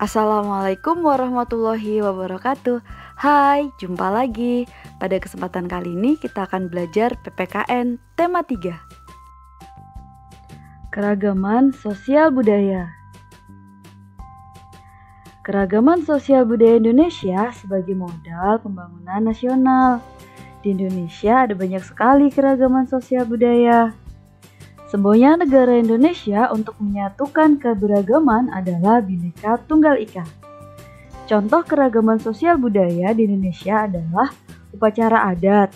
Assalamualaikum warahmatullahi wabarakatuh. Hai, jumpa lagi. Pada kesempatan kali ini kita akan belajar PPKN tema 3. Keragaman sosial budaya. Keragaman sosial budaya Indonesia sebagai modal pembangunan nasional. Di Indonesia ada banyak sekali keragaman sosial budaya. Semboyan negara Indonesia untuk menyatukan keberagaman adalah Bhinneka Tunggal Ika. Contoh keragaman sosial budaya di Indonesia adalah upacara adat,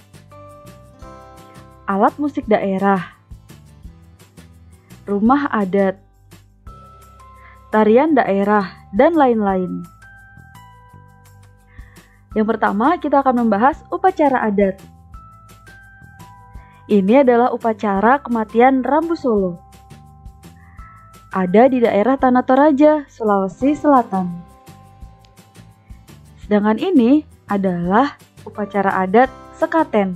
alat musik daerah, rumah adat, tarian daerah, dan lain-lain. Yang pertama, kita akan membahas upacara adat. Ini adalah upacara kematian Rambu Solo. Ada di daerah Tanah Toraja, Sulawesi Selatan. Sedangkan ini adalah upacara adat Sekaten.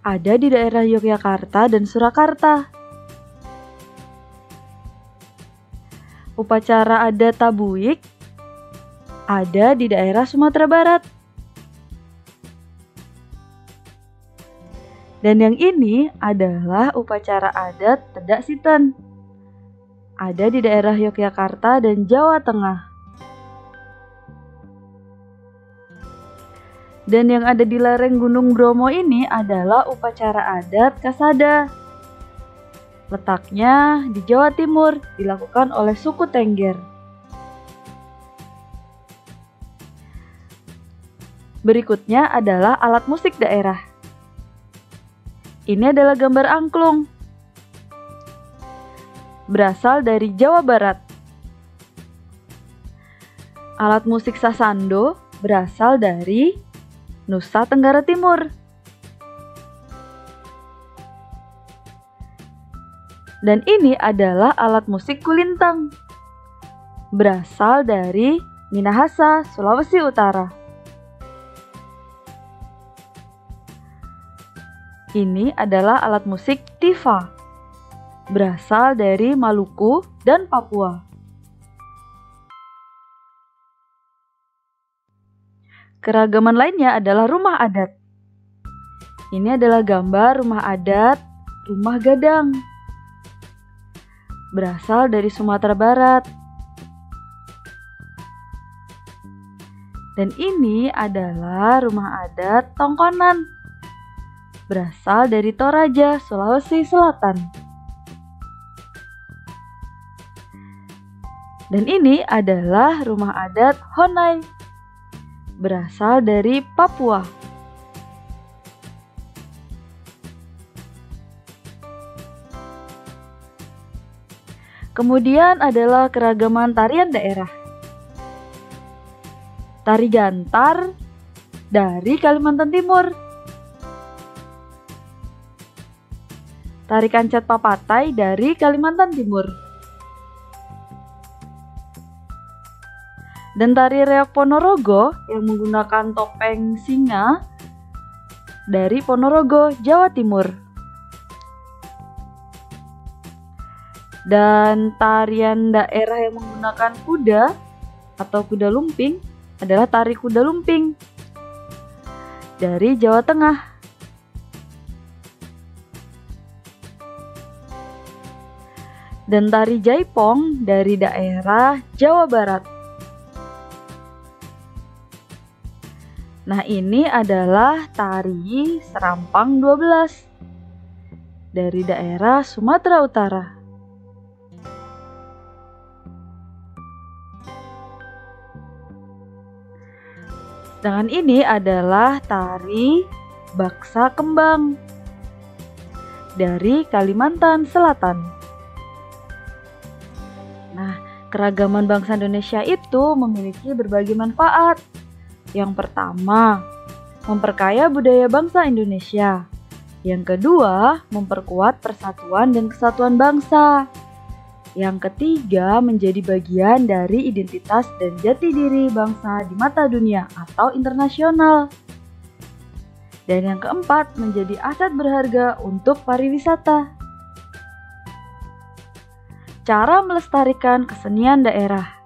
Ada di daerah Yogyakarta dan Surakarta. Upacara adat Tabuik ada di daerah Sumatera Barat. Dan yang ini adalah upacara adat Tedak Siten. Ada di daerah Yogyakarta dan Jawa Tengah. Dan yang ada di lereng Gunung Bromo ini adalah upacara adat Kasada. Letaknya di Jawa Timur, dilakukan oleh suku Tengger. Berikutnya adalah alat musik daerah. Ini adalah gambar angklung. Berasal dari Jawa Barat. Alat musik sasando berasal dari Nusa Tenggara Timur. Dan ini adalah alat musik kulintang. Berasal dari Minahasa, Sulawesi Utara. Ini adalah alat musik tifa, berasal dari Maluku dan Papua. Keragaman lainnya adalah rumah adat. Ini adalah gambar rumah adat Rumah Gadang, berasal dari Sumatera Barat. Dan ini adalah rumah adat Tongkonan, berasal dari Toraja, Sulawesi Selatan. Dan ini adalah rumah adat Honai, berasal dari Papua. Kemudian adalah keragaman tarian daerah. Tari Gantar dari Kalimantan Timur. Tari Kancet Papatai dari Kalimantan Timur. Dan tari Reok Ponorogo yang menggunakan topeng singa dari Ponorogo, Jawa Timur. Dan tarian daerah yang menggunakan kuda atau kuda lumping adalah tari kuda lumping dari Jawa Tengah. Dan tari Jaipong dari daerah Jawa Barat. Nah, ini adalah tari Serampang 12 dari daerah Sumatera Utara. Sedangkan ini adalah tari Baksa Kembang dari Kalimantan Selatan. Nah, keragaman bangsa Indonesia itu memiliki berbagai manfaat. Yang pertama, memperkaya budaya bangsa Indonesia. Yang kedua, memperkuat persatuan dan kesatuan bangsa. Yang ketiga, menjadi bagian dari identitas dan jati diri bangsa di mata dunia atau internasional. Dan yang keempat, menjadi aset berharga untuk pariwisata. Cara melestarikan kesenian daerah.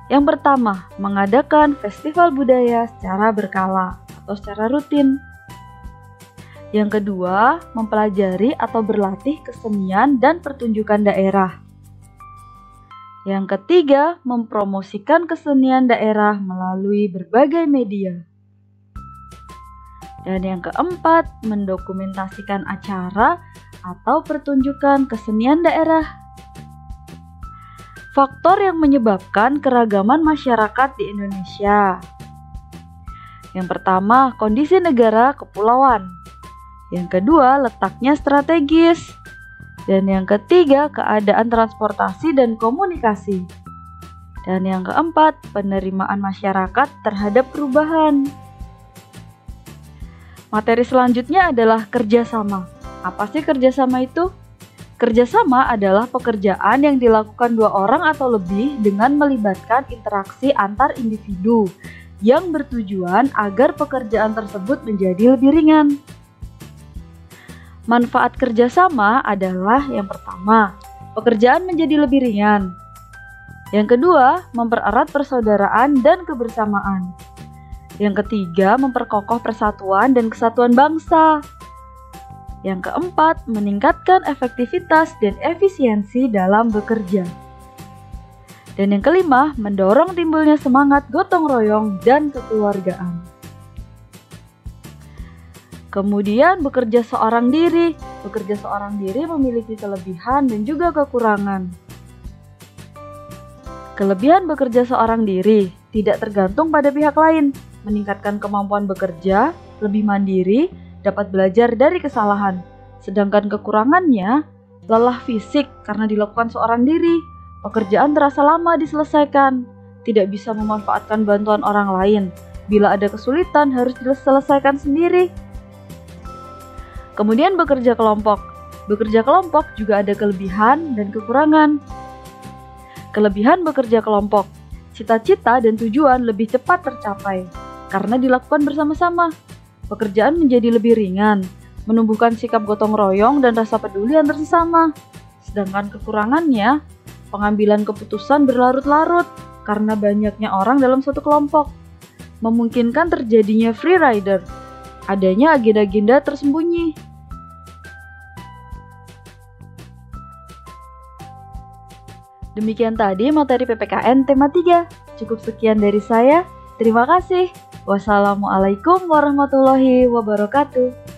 Yang pertama, mengadakan festival budaya secara berkala atau secara rutin. Yang kedua, mempelajari atau berlatih kesenian dan pertunjukan daerah. Yang ketiga, mempromosikan kesenian daerah melalui berbagai media. Dan yang keempat, mendokumentasikan acara atau pertunjukan kesenian daerah. Faktor yang menyebabkan keragaman masyarakat di Indonesia. Yang pertama, kondisi negara kepulauan. Yang kedua, letaknya strategis. Dan yang ketiga, keadaan transportasi dan komunikasi. Dan yang keempat, penerimaan masyarakat terhadap perubahan. Materi selanjutnya adalah kerjasama. Apa sih kerjasama itu? Kerjasama adalah pekerjaan yang dilakukan dua orang atau lebih dengan melibatkan interaksi antar individu yang bertujuan agar pekerjaan tersebut menjadi lebih ringan. Manfaat kerjasama adalah yang pertama, pekerjaan menjadi lebih ringan. Yang kedua, mempererat persaudaraan dan kebersamaan. Yang ketiga, memperkokoh persatuan dan kesatuan bangsa. Yang keempat, meningkatkan efektivitas dan efisiensi dalam bekerja. Dan yang kelima, mendorong timbulnya semangat gotong royong dan kekeluargaan. Kemudian, bekerja seorang diri. Bekerja seorang diri memiliki kelebihan dan juga kekurangan. Kelebihan bekerja seorang diri tidak tergantung pada pihak lain, meningkatkan kemampuan bekerja, lebih mandiri, dapat belajar dari kesalahan. Sedangkan kekurangannya, lelah fisik karena dilakukan seorang diri, pekerjaan terasa lama diselesaikan, tidak bisa memanfaatkan bantuan orang lain. Bila ada kesulitan harus diselesaikan sendiri. Kemudian bekerja kelompok. Bekerja kelompok juga ada kelebihan dan kekurangan. Kelebihan bekerja kelompok, cita-cita dan tujuan lebih cepat tercapai karena dilakukan bersama-sama. Pekerjaan menjadi lebih ringan, menumbuhkan sikap gotong royong dan rasa peduli antar sesama. Sedangkan kekurangannya, pengambilan keputusan berlarut-larut karena banyaknya orang dalam satu kelompok. Memungkinkan terjadinya free rider, adanya agenda-agenda tersembunyi. Demikian tadi materi PPKN tema 3. Cukup sekian dari saya. Terima kasih. Wassalamualaikum warahmatullahi wabarakatuh.